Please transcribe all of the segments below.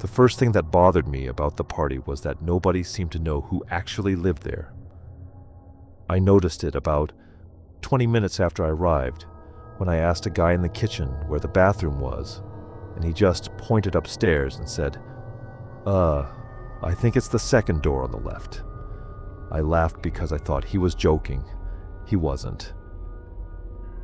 The first thing that bothered me about the party was that nobody seemed to know who actually lived there. I noticed it about 20 minutes after I arrived, when I asked a guy in the kitchen where the bathroom was, and he just pointed upstairs and said, I think it's the second door on the left." I laughed because I thought he was joking. He wasn't.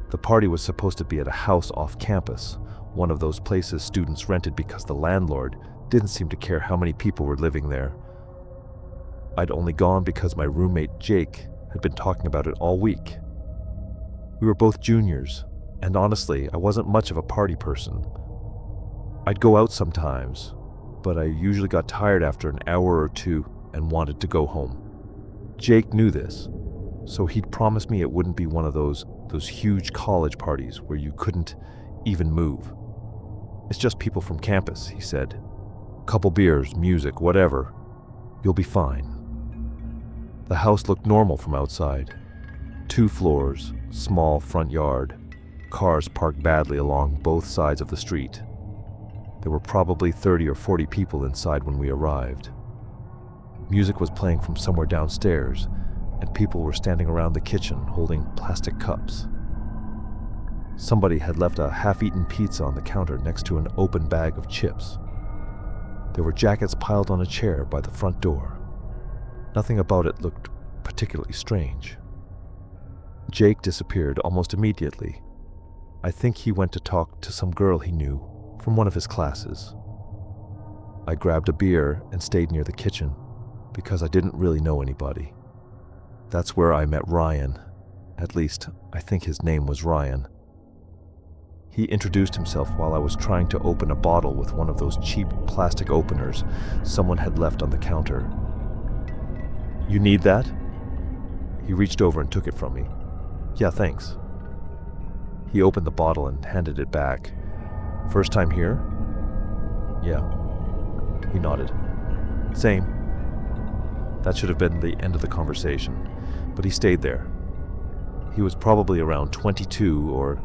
The party was supposed to be at a house off campus, one of those places students rented because the landlord didn't seem to care how many people were living there. I'd only gone because my roommate Jake had been talking about it all week. We were both juniors, and honestly, I wasn't much of a party person. I'd go out sometimes, but I usually got tired after an hour or two and wanted to go home. Jake knew this, so he'd promised me it wouldn't be one of those huge college parties where you couldn't even move. "It's just people from campus," he said. "Couple beers, music, whatever. You'll be fine." The house looked normal from outside. 2 floors, small front yard, cars parked badly along both sides of the street. There were probably 30 or 40 people inside when we arrived. Music was playing from somewhere downstairs, and people were standing around the kitchen holding plastic cups. Somebody had left a half-eaten pizza on the counter next to an open bag of chips. There were jackets piled on a chair by the front door. Nothing about it looked particularly strange. Jake disappeared almost immediately. I think he went to talk to some girl he knew from one of his classes. I grabbed a beer and stayed near the kitchen because I didn't really know anybody. That's where I met Ryan. At least, I think his name was Ryan. He introduced himself while I was trying to open a bottle with one of those cheap plastic openers someone had left on the counter. "You need that?" He reached over and took it from me. "Yeah, thanks." He opened the bottle and handed it back. "First time here?" "Yeah." He nodded. "Same." That should have been the end of the conversation, but he stayed there. He was probably around 22 or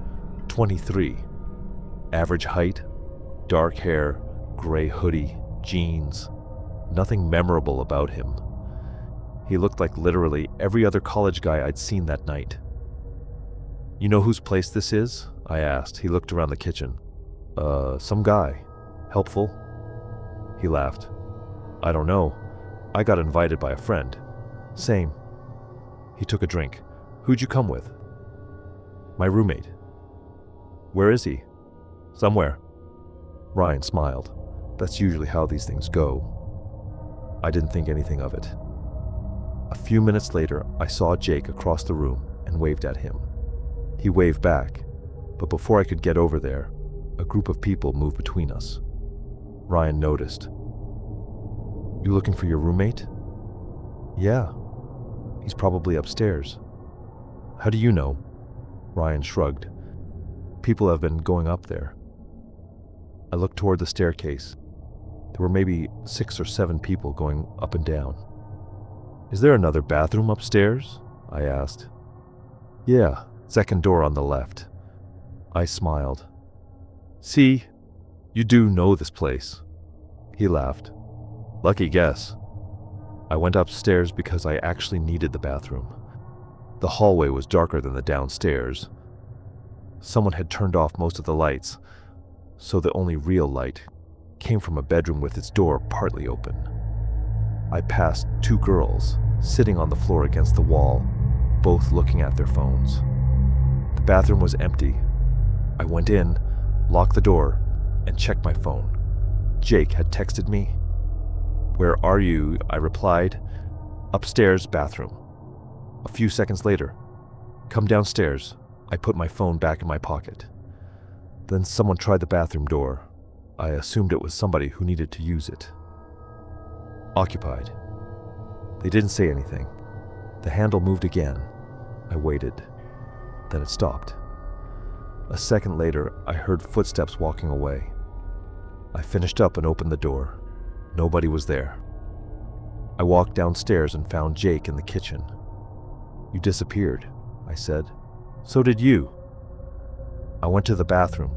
23. Average height, dark hair, gray hoodie, jeans. Nothing memorable about him. He looked like literally every other college guy I'd seen that night. "You know whose place this is?" I asked. He looked around the kitchen. Some guy. Helpful?" He laughed. "I don't know. I got invited by a friend." "Same." He took a drink. "Who'd you come with?" "My roommate." "Where is he?" "Somewhere." Ryan smiled. That's usually how these things go. I didn't think anything of it. A few minutes later, I saw Jake across the room and waved at him. He waved back, but before I could get over there, a group of people moved between us. Ryan noticed. "You looking for your roommate?" "Yeah. He's probably upstairs." "How do you know?" Ryan shrugged. "People have been going up there." I looked toward the staircase. There were maybe 6 or 7 people going up and down. "Is there another bathroom upstairs?" I asked. "Yeah, second door on the left." I smiled. "See, you do know this place." He laughed. "Lucky guess." I went upstairs because I actually needed the bathroom. The hallway was darker than the downstairs. Someone had turned off most of the lights, so the only real light came from a bedroom with its door partly open. I passed 2 girls sitting on the floor against the wall, both looking at their phones. The bathroom was empty. I went in, locked the door, and checked my phone. Jake had texted me. "Where are you?" I replied. "Upstairs, bathroom." A few seconds later, "Come downstairs." I put my phone back in my pocket. Then someone tried the bathroom door. I assumed it was somebody who needed to use it. "Occupied." They didn't say anything. The handle moved again. I waited. Then it stopped. A second later, I heard footsteps walking away. I finished up and opened the door. Nobody was there. I walked downstairs and found Jake in the kitchen. "You disappeared," I said. "So did you." "I went to the bathroom."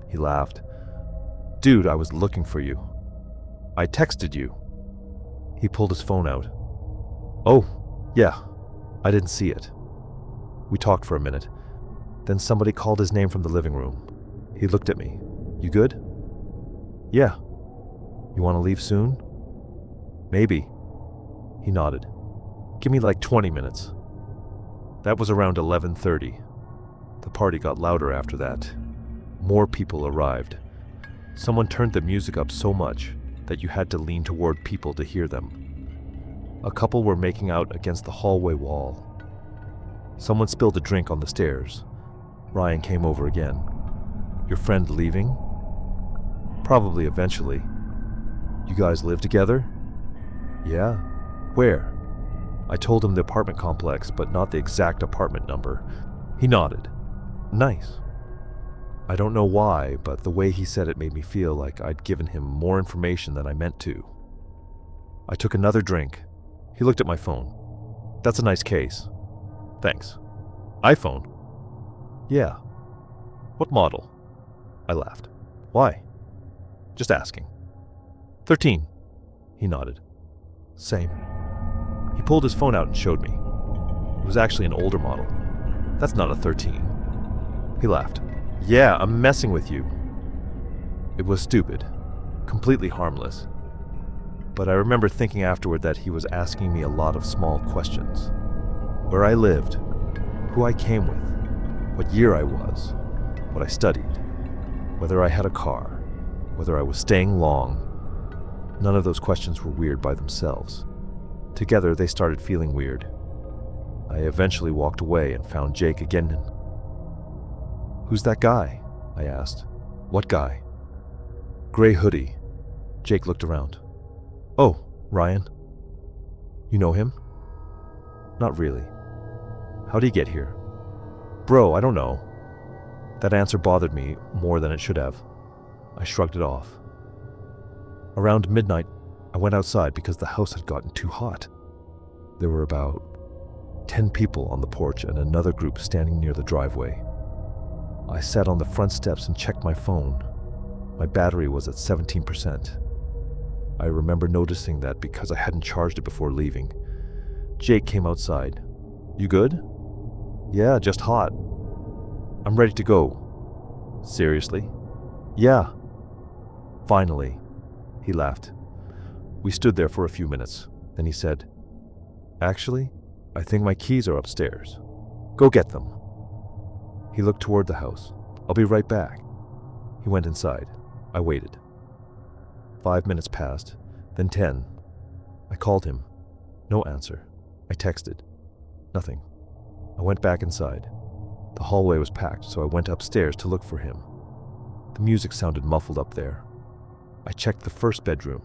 He laughed. "Dude, I was looking for you." I texted you. He pulled his phone out. Oh, yeah, I didn't see it. We talked for a minute. Then somebody called his name from the living room. He looked at me. You good? Yeah. You want to leave soon? Maybe. He nodded. Give me like 20 minutes. That was around 11:30. The party got louder after that. More people arrived. Someone turned the music up so much that you had to lean toward people to hear them. A couple were making out against the hallway wall. Someone spilled a drink on the stairs. Ryan came over again. Your friend leaving? Probably eventually. You guys live together? Yeah. Where? I told him the apartment complex, but not the exact apartment number. He nodded. Nice. I don't know why, but the way he said it made me feel like I'd given him more information than I meant to. I took another drink. He looked at my phone. That's a nice case. Thanks. iPhone? Yeah. What model? I laughed. Why? Just asking. 13. He nodded. Same. He pulled his phone out and showed me. It was actually an older model. That's not a 13. He laughed. Yeah, I'm messing with you. It was stupid. Completely harmless. But I remember thinking afterward that he was asking me a lot of small questions. Where I lived, who I came with, what year I was, what I studied, whether I had a car, whether I was staying long. None of those questions were weird by themselves. Together, they started feeling weird. I eventually walked away and found Jake again. Who's that guy? I asked. What guy? Gray hoodie. Jake looked around. Oh, Ryan. You know him? Not really. How'd he get here? Bro, I don't know. That answer bothered me more than it should have. I shrugged it off. Around midnight, I went outside because the house had gotten too hot. There were about 10 people on the porch and another group standing near the driveway. I sat on the front steps and checked my phone. My battery was at 17%. I remember noticing that because I hadn't charged it before leaving. Jake came outside. You good? Yeah, just hot. I'm ready to go. Seriously? Yeah. Finally. He laughed. We stood there for a few minutes. Then he said, Actually, I think my keys are upstairs. Go get them. He looked toward the house. I'll be right back. He went inside. I waited. 5 minutes passed, then 10. I called him. No answer. I texted. Nothing. I went back inside. The hallway was packed, so I went upstairs to look for him. The music sounded muffled up there. I checked the first bedroom.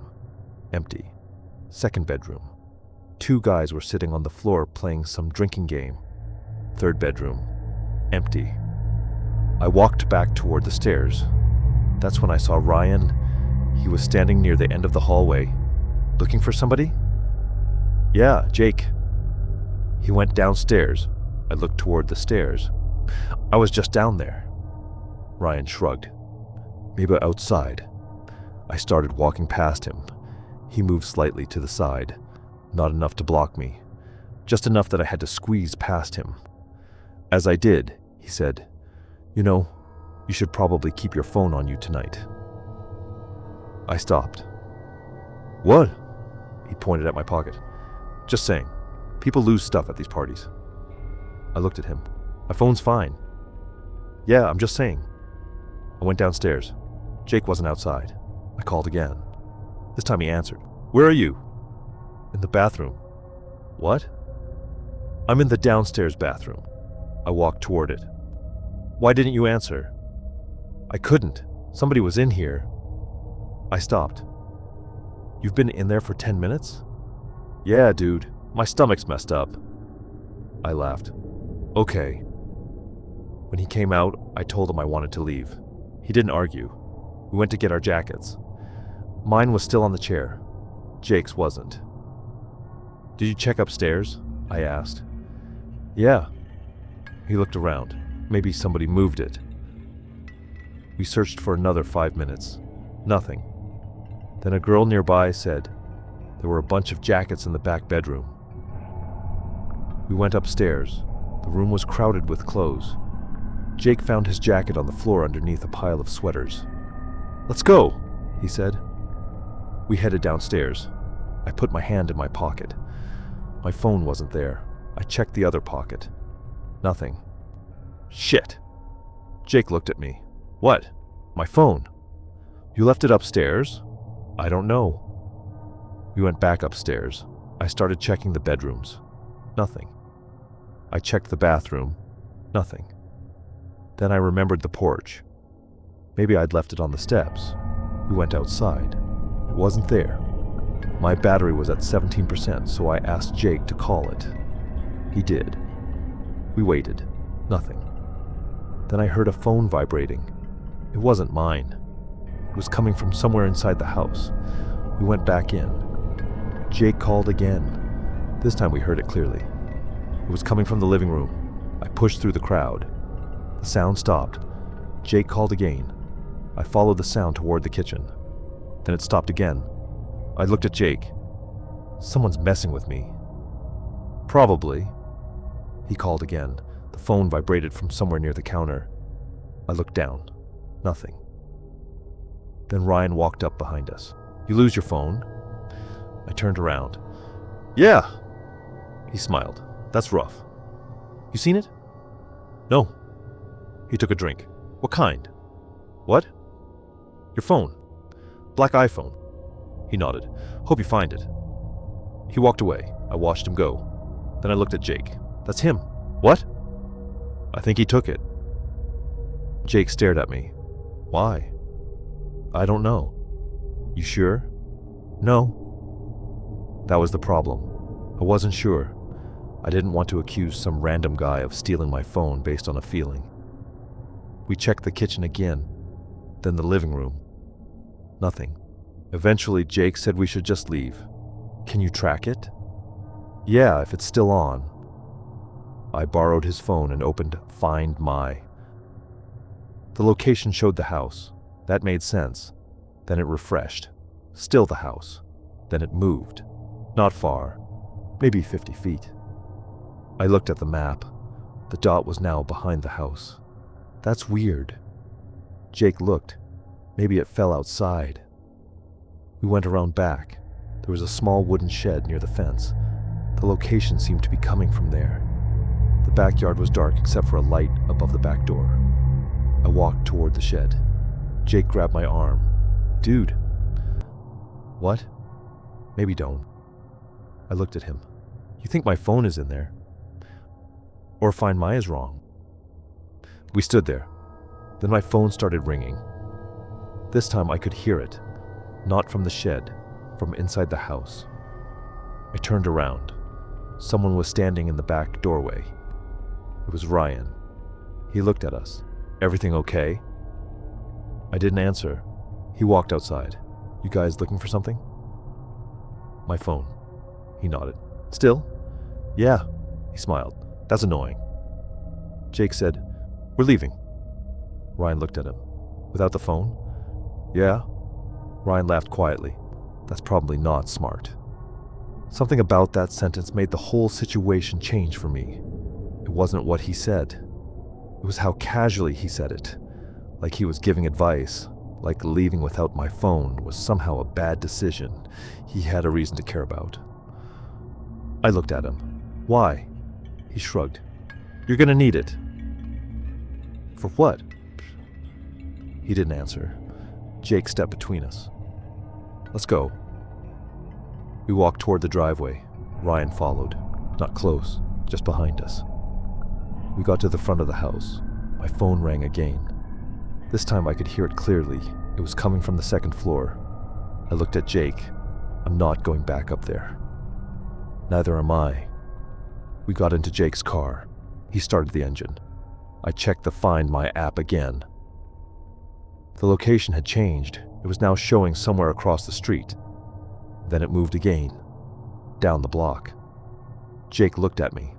Empty. Second bedroom. 2 guys were sitting on the floor playing some drinking game. Third bedroom. Empty. I walked back toward the stairs. That's when I saw Ryan. He was standing near the end of the hallway. Looking for somebody? Yeah, Jake. He went downstairs. I looked toward the stairs. I was just down there. Ryan shrugged. Maybe outside. I started walking past him. He moved slightly to the side. Not enough to block me. Just enough that I had to squeeze past him. As I did, he said, You know, you should probably keep your phone on you tonight. I stopped. What? He pointed at my pocket. Just saying. People lose stuff at these parties. I looked at him. My phone's fine. Yeah, I'm just saying. I went downstairs. Jake wasn't outside. I called again. This time he answered. Where are you? In the bathroom. What? I'm in the downstairs bathroom. I walked toward it. Why didn't you answer? I couldn't. Somebody was in here. I stopped. You've been in there for 10 minutes? Yeah, dude. My stomach's messed up. I laughed. Okay. When he came out, I told him I wanted to leave. He didn't argue. We went to get our jackets. Mine was still on the chair. Jake's wasn't. Did you check upstairs? I asked. Yeah. He looked around. Maybe somebody moved it. We searched for another 5 minutes. Nothing. Then a girl nearby said there were a bunch of jackets in the back bedroom. We went upstairs. The room was crowded with clothes. Jake found his jacket on the floor underneath a pile of sweaters. "Let's go," he said. We headed downstairs. I put my hand in my pocket. My phone wasn't there. I checked the other pocket. Nothing. Shit. Jake looked at me. "What?" "My phone." "You left it upstairs?" "I don't know." We went back upstairs. I started checking the bedrooms. Nothing. I checked the bathroom. Nothing. Then I remembered the porch. Maybe I'd left it on the steps. We went outside. It wasn't there. My battery was at 17%, so I asked Jake to call it. He did. We waited. Nothing. Then I heard a phone vibrating. It wasn't mine. It was coming from somewhere inside the house. We went back in. Jake called again. This time we heard it clearly. It was coming from the living room. I pushed through the crowd. The sound stopped. Jake called again. I followed the sound toward the kitchen. Then it stopped again. I looked at Jake. "Someone's messing with me." "Probably." He called again. The phone vibrated from somewhere near the counter. I looked down. Nothing. Then Ryan walked up behind us. "You lose your phone?" I turned around. "Yeah." He smiled. "That's rough." "You seen it?" "No." He took a drink. "What kind?" "What?" "Your phone. Black iPhone." He nodded. "Hope you find it." He walked away. I watched him go. Then I looked at Jake. "That's him." "What?" "I think he took it." Jake stared at me. "Why?" "I don't know." "You sure?" "No." That was the problem. I wasn't sure. I didn't want to accuse some random guy of stealing my phone based on a feeling. We checked the kitchen again, then the living room. Nothing. Eventually, Jake said we should just leave. "Can you track it?" "Yeah, if it's still on." I borrowed his phone and opened Find My. The location showed the house. That made sense. Then it refreshed. Still the house. Then it moved. Not far. Maybe 50 feet. I looked at the map. The dot was now behind the house. "That's weird." Jake looked. Maybe it fell outside. We went around back. There was a small wooden shed near the fence. The location seemed to be coming from there. The backyard was dark except for a light above the back door. I walked toward the shed. Jake grabbed my arm. "Dude." "What?" "Maybe don't." I looked at him. "You think my phone is in there? Or Find My is wrong?" We stood there. Then my phone started ringing. This time I could hear it. Not from the shed, from inside the house. I turned around. Someone was standing in the back doorway. It was Ryan. He looked at us. "Everything okay?" I didn't answer. He walked outside. "You guys looking for something?" "My phone." He nodded. "Still?" "Yeah." He smiled. "That's annoying." Jake said, "We're leaving." Ryan looked at him. "Without the phone?" "Yeah." Ryan laughed quietly. "That's probably not smart." Something about that sentence made the whole situation change for me. It wasn't what he said. It was how casually he said it. Like he was giving advice. Like leaving without my phone was somehow a bad decision he had a reason to care about. I looked at him. "Why?" He shrugged. "You're gonna need it." "For what?" He didn't answer. Jake stepped between us. "Let's go." We walked toward the driveway. Ryan followed. Not close, just behind us. We got to the front of the house. My phone rang again. This time I could hear it clearly. It was coming from the second floor. I looked at Jake. I'm not going back up there. Neither am I. We got into Jake's car. He started the engine. I checked the Find My app again. The location had changed. It was now showing somewhere across the street. Then it moved again. Down the block. Jake looked at me.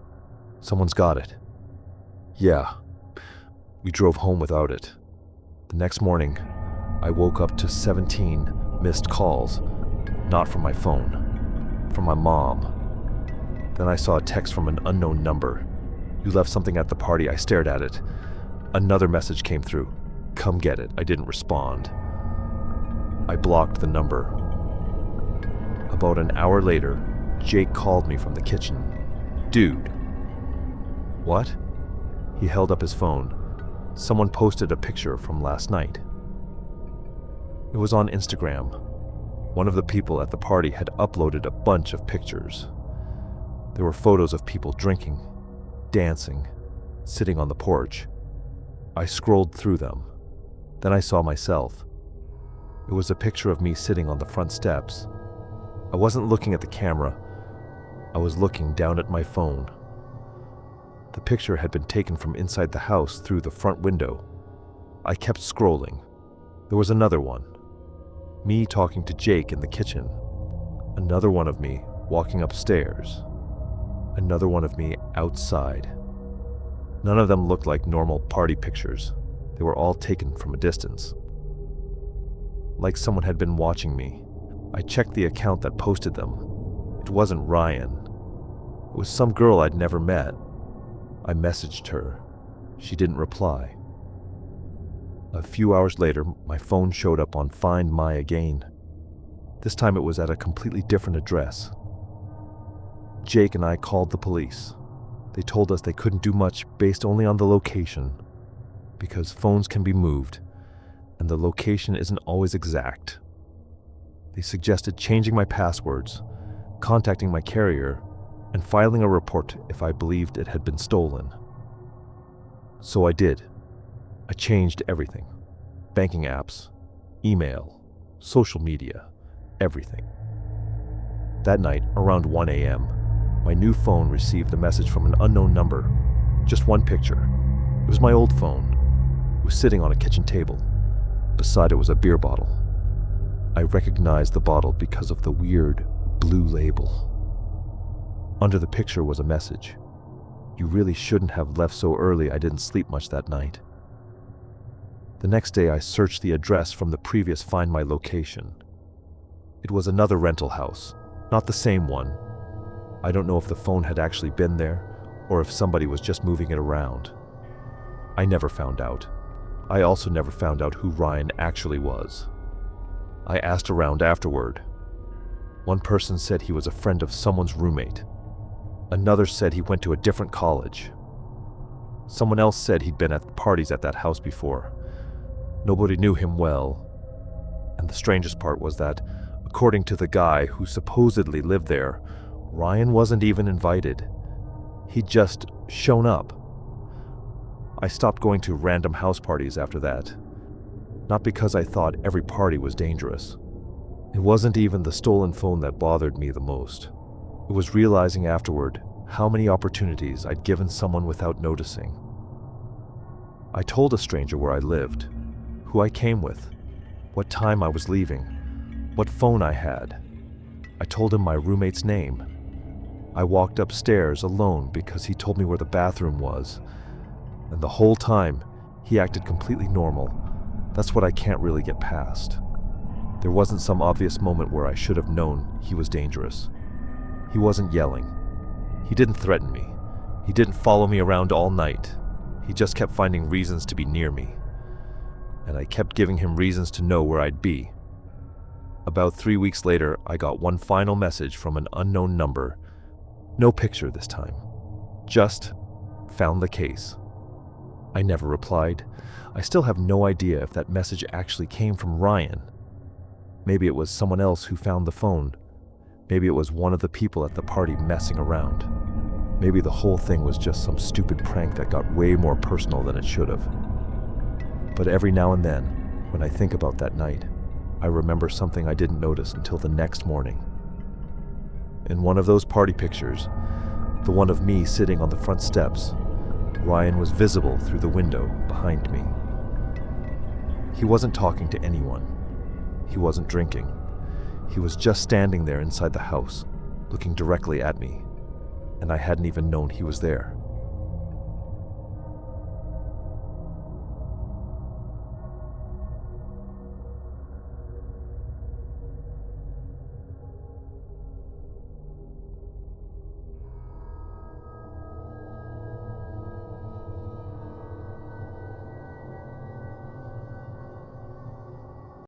"Someone's got it." "Yeah." We drove home without it. The next morning, I woke up to 17 Missed calls, not from my phone, from my mom. Then I saw a text from an unknown number. You left something at the party. I stared at it. Another message came through. Come get it. I didn't respond. I blocked the number. About an hour later, Jake called me from the kitchen. Dude. What? He held up his phone. Someone posted a picture from last night. It was on Instagram. One of the people at the party had uploaded a bunch of pictures. There were photos of people drinking, dancing, sitting on the porch. I scrolled through them. Then I saw myself. It was a picture of me sitting on the front steps. I wasn't looking at the camera. I was looking down at my phone. The picture had been taken from inside the house through the front window. I kept scrolling. There was another one. Me talking to Jake in the kitchen. Another one of me walking upstairs. Another one of me outside. None of them looked like normal party pictures. They were all taken from a distance. Like someone had been watching me. I checked the account that posted them. It wasn't Ryan. It was some girl I'd never met. I messaged her. She didn't reply. A few hours later, my phone showed up on Find My again. This time it was at a completely different address. Jake and I called the police. They told us they couldn't do much based only on the location, because phones can be moved, and the location isn't always exact. They suggested changing my passwords, contacting my carrier, and filing a report if I believed it had been stolen. So I did. I changed everything. Banking apps, email, social media, everything. That night, around 1 a.m., my new phone received a message from an unknown number. Just one picture. It was my old phone. It was sitting on a kitchen table. Beside it was a beer bottle. I recognized the bottle because of the weird blue label. Under the picture was a message. You really shouldn't have left so early. I didn't sleep much that night. The next day I searched the address from the previous Find My location. It was another rental house, not the same one. I don't know if the phone had actually been there or if somebody was just moving it around. I never found out. I also never found out who Ryan actually was. I asked around afterward. One person said he was a friend of someone's roommate. Another said he went to a different college. Someone else said he'd been at parties at that house before. Nobody knew him well. And the strangest part was that, according to the guy who supposedly lived there, Ryan wasn't even invited. He'd just shown up. I stopped going to random house parties after that. Not because I thought every party was dangerous. It wasn't even the stolen phone that bothered me the most. It was realizing afterward how many opportunities I'd given someone without noticing. I told a stranger where I lived, who I came with, what time I was leaving, what phone I had. I told him my roommate's name. I walked upstairs alone because he told me where the bathroom was, and the whole time he acted completely normal. That's what I can't really get past. There wasn't some obvious moment where I should have known he was dangerous. He wasn't yelling. He didn't threaten me. He didn't follow me around all night. He just kept finding reasons to be near me. And I kept giving him reasons to know where I'd be. About 3 weeks later, I got one final message from an unknown number. No picture this time. Just found the case. I never replied. I still have no idea if that message actually came from Ryan. Maybe it was someone else who found the phone. Maybe it was one of the people at the party messing around. Maybe the whole thing was just some stupid prank that got way more personal than it should have. But every now and then, when I think about that night, I remember something I didn't notice until the next morning. In one of those party pictures, the one of me sitting on the front steps, Ryan was visible through the window behind me. He wasn't talking to anyone. He wasn't drinking. He was just standing there inside the house, looking directly at me, and I hadn't even known he was there.